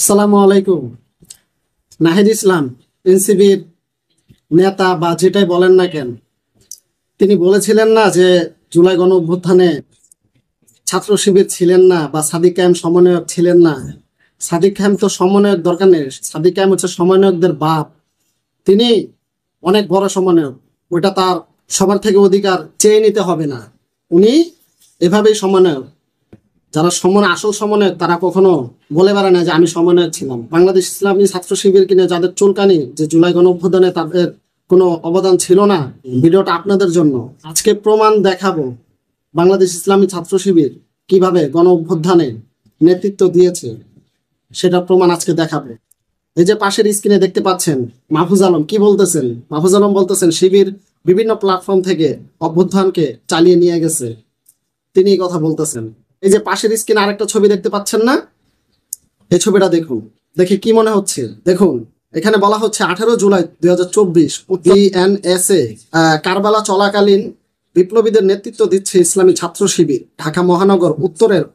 আসসালামু আলাইকুম। নাহিদ ইসলাম এনসিবির নেতা বা যেটাই বলেন না কেন, তিনি বলেছিলেন না যে জুলাই গণ অভ্যুত্থানে ছাত্র শিবির ছিলেন না বা সাদিক কায়েম সমন্বয়ক ছিলেন না। সাদিক কায়েম তো সমন্বয়ক দরকার নেই, সাদিক কায়েম হচ্ছে সমন্বয়কদের বাপ। তিনি অনেক বড় সমন্বয়ক, ওটা তার সবার থেকে অধিকার চেয়ে নিতে হবে না। উনি এভাবেই সমন্বয়ক। যারা আসল সমন্বয়ক তারা কখনো বলে বেড়ায় না যে আমি সমন্বয়ক ছিলাম। বাংলাদেশ ইসলামী ছাত্র শিবির কিনে যাদের চুলকানি যে জুলাই গণ অভ্যুত্থানে তাদের কোনো অবদান ছিল না, ভিডিওটা আপনাদের জন্য। আজকে প্রমাণ দেখাবো বাংলাদেশ ইসলামী ছাত্র শিবির কিভাবে গণ অভ্যুত্থানে নেতৃত্ব দিয়েছে, সেটা প্রমাণ আজকে দেখাবো। এই যে পাশের স্ক্রিনে দেখতে পাচ্ছেন মাহফুজ আলম কি বলতেছেন। মাহফুজ আলম বলতেছেন শিবির বিভিন্ন প্ল্যাটফর্ম থেকে অভ্যুত্থানকে চালিয়ে নিয়ে গেছে, তিনি এই কথা বলতেছেন। এই যে পাশের স্ক্রিনে আরেকটা ছবি দেখতে পাচ্ছেন না, এই ছবিটা দেখুন, দেখে কি মনে হচ্ছে দেখুন। এখানে বলা হচ্ছে 18 জুলাই 2024 বিএনএসএ কারবালা চলাকালীন বিপ্লবীদের নেতৃত্ব দিচ্ছে ইসলামী ছাত্র শিবির। ঢাকা মহানগর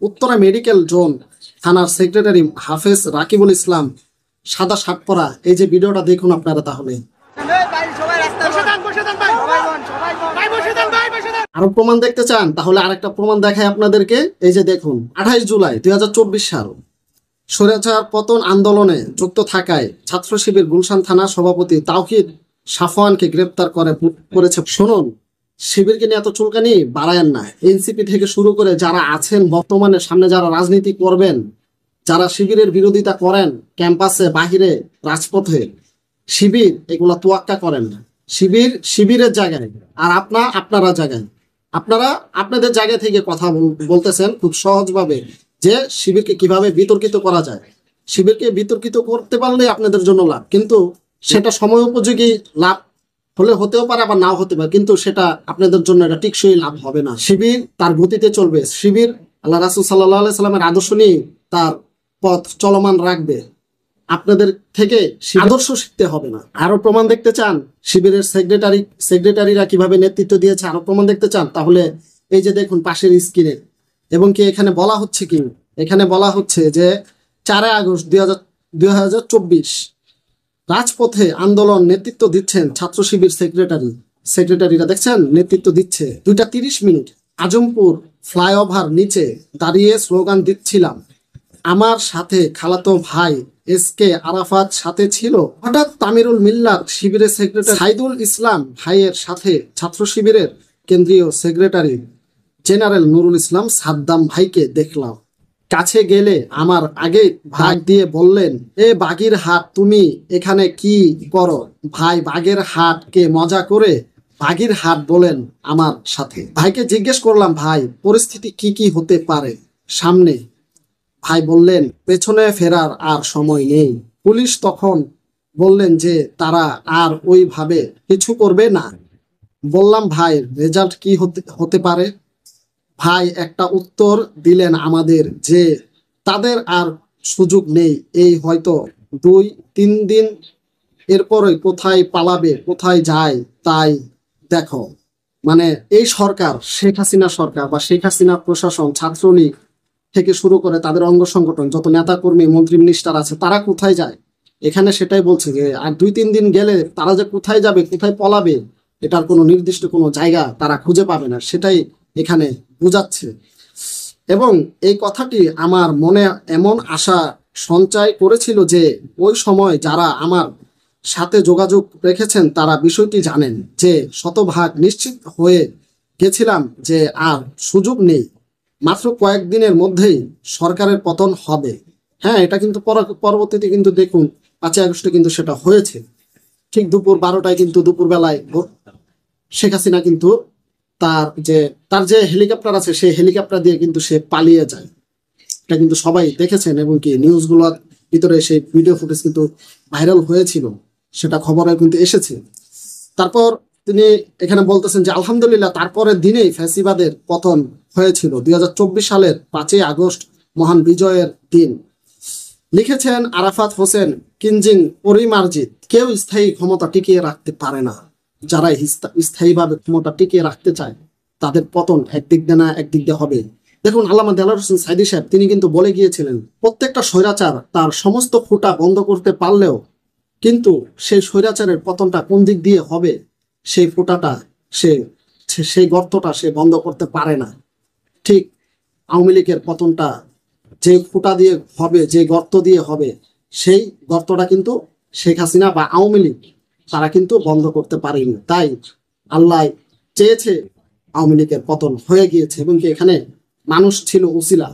উত্তরা মেডিকেল জোন থানার সেক্রেটারি হাফেজ রাকিবুল ইসলাম সাদা শার্ট পরা। এই যে ভিডিওটা দেখুন আপনারা। তাহলে আরো প্রমাণ দেখতে চান তাহলে আরেকটা প্রমাণ দেখায় আপনাদেরকে। এই যে দেখুন 28 জুলাই 2024 সাল স্বৈরাচার পতন আন্দোলনে যুক্ত থাকায় ছাত্র শিবির গুলশান থানা সভাপতি তাওহিদ সাফওয়ানকে গ্রেপ্তার করেছে। শুনুন, শিবিরকে নিয়ে এত চুলকানি বাড়ায়েন না। এনসিপি থেকে শুরু করে যারা আছেন বর্তমানে, সামনে যারা রাজনীতি করবেন, যারা শিবিরের বিরোধিতা করেন ক্যাম্পাসে বাহিরে রাজপথে, শিবির এগুলা তোয়াক্কা করেন না। শিবিরের জায়গায় আর আপনারা জায়গায়, আপনারা আপনাদের জায়গা থেকে কথা বলতেছেন খুব সহজভাবে যে শিবিরকে কিভাবে বিতর্কিত করা যায়। শিবিরকে বিতর্কিত করতে পারলে আপনাদের জন্য লাভ, কিন্তু সেটা সময় উপযোগী লাভ হলে হতেও পারে আবার নাও হতে পারে, কিন্তু সেটা আপনাদের জন্য এটা টিকসই লাভ হবে না। শিবির তার গতিতে চলবে। শিবির আল্লাহ রাসূল সাল্লাল্লাহু আলাইহি সাল্লামের আদর্শ নিয়ে তার পথ চলমান রাখবে। আপনাদের থেকে আদর্শ শিখতে হবে না। আরো প্রমাণ দেখতে চান শিবিরের সেক্রেটারিরা কিভাবে নেতৃত্ব দিয়েছে, আরো প্রমাণ দেখতে চান তাহলে এই যে দেখুন পাশের স্ক্রিনে। এবং কি এখানে বলা হচ্ছে কি, এখানে বলা হচ্ছে যে 4 আগস্ট 2024 রাজপথে আন্দোলন নেতৃত্ব দিচ্ছেন ছাত্র শিবির সেক্রেটারিরা দেখছেন নেতৃত্ব দিচ্ছে। 2:30 আজমপুর ফ্লাইওভার নিচে দাঁড়িয়ে স্লোগান দিচ্ছিলাম, আমার সাথে খালাতো ভাই এসকে আরাফাত সাথে ছিল। হঠাৎ তামিরুল মিল্লাত শিবিরের সেক্রেটারি সাইদুল ইসলাম ভাইয়ের সাথে ছাত্র শিবিরের কেন্দ্রীয় সেক্রেটারি জেনারেল নুরুল ইসলাম সাদ্দাম ভাইকে দেখলাম। কাছে গেলে আমার আগে ভাগ দিয়ে বললেন, এ বাগির হাট, তুমি এখানে কি করো? ভাই বাগের হাটকে মজা করে বাগির হাট বলেন আমার সাথে। ভাইকে জিজ্ঞেস করলাম, ভাই পরিস্থিতি কি হতে পারে সামনে? ভাই বললেন, পেছনে ফেরার আর সময় নেই। পুলিশ তখন বললেন যে তারা আর ওইভাবে কিছু করবে না। বললাম, ভাই রেজাল্ট কি হতে পারে? ভাই একটা উত্তর দিলেন আমাদের যে তাদের আর সুযোগ নেই, এই হয়তো 2-3 দিন, এরপরে কোথায় পালাবে কোথায় যায় তাই দেখো। মানে এই সরকার, শেখ হাসিনা সরকার বা শেখ হাসিনা প্রশাসন, ছাত্রলীগ থেকে শুরু করে তাদের অঙ্গ সংগঠন যত নেতা কর্মী মন্ত্রী মিনিস্টার আছে তারা কোথায় যায়, এখানে সেটাই বলছে যে আর 2-3 দিন গেলে তারা যে কোথায় যাবে কোথায় পলাবে এটার কোনো নির্দিষ্ট কোনো জায়গা তারা খুঁজে পাবে না, সেটাই এখানে বোঝাচ্ছে। এবং এই কথাটি আমার মনে এমন আশা সঞ্চয় করেছিল যে ওই সময় যারা আমার সাথে যোগাযোগ রেখেছেন তারা বিষয়টি জানেন যে শতভাগ নিশ্চিত হয়ে গেছিলাম যে আর সুযোগ নেই। মাত্র কয়েকদিনের মধ্যেই সরকারের পতন হবে। হ্যাঁ, এটা কিন্তু পরবর্তীতে কিন্তু দেখুন 5 আগস্টে কিন্তু সেটা হয়েছে। ঠিক দুপুর 12টায় কিন্তু দুপুরবেলায় শেখ হাসিনা কিন্তু তার যে হেলিকপ্টার আছে সেই হেলিকপ্টার দিয়ে কিন্তু সে পালিয়ে যায়। এটা কিন্তু সবাই দেখেছেন এবং কি নিউজগুলোর ভিতরে সেই ভিডিও ফুটেজ কিন্তু ভাইরাল হয়েছিল, সেটা খবরে কিন্তু এসেছে। তারপর তিনি এখানে বলতেছেন যে আলহামদুলিল্লাহ তারপরের দিনেই ফ্যাসিবাদের পতন হয়েছিল। 2024 সালের 5 আগস্ট মহান বিজয়ের দিন। লিখেছেন আরাফাত হোসেন কিঞ্জিং পরিমার্জিত। কেউ স্থায়ী ক্ষমতা টিকিয়ে রাখতে পারে না। যারা স্থায়ীভাবে ক্ষমতা টিকিয়ে রাখতে চায় তাদের পতন একদিক দিয়ে না একদিক দিয়ে হবে। দেখুন আল্লামা দেলোয়ার হোসেন সাঈদী সাহেব তিনি কিন্তু বলে গিয়েছিলেন প্রত্যেকটা স্বৈরাচার তার সমস্ত ফুটা বন্ধ করতে পারলেও কিন্তু সেই স্বৈরাচারের পতনটা কোন দিক দিয়ে হবে সেই ফুটাটা সে সেই গর্তটা সে বন্ধ করতে পারে না। ঠিক আওয়ামী লীগের পতনটা যে ফুটা দিয়ে হবে, যে গর্ত দিয়ে হবে, সেই গর্তটা কিন্তু শেখ হাসিনা বা আওয়ামী লীগ তারা কিন্তু বন্ধ করতে পারেনি। তাই আল্লাহ চেয়েছে আওয়ামী লীগের পতন হয়ে গিয়েছে এবং কি এখানে মানুষ ছিল উসিলা,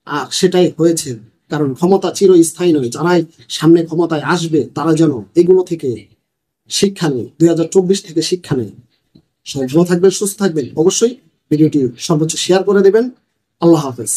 আর সেটাই হয়েছে। কারণ ক্ষমতা চিরস্থায়ী নয়, যারাই সামনে ক্ষমতায় আসবে তারা যেন এগুলো থেকে শিক্ষা নেয়, 2024 থেকে শিক্ষা নেয়। সবাই ভালো থাকবেন, সুস্থ থাকবেন, অবশ্যই ভিডিওটি সর্বোচ্চ শেয়ার করে দেবেন। আল্লাহ হাফেজ।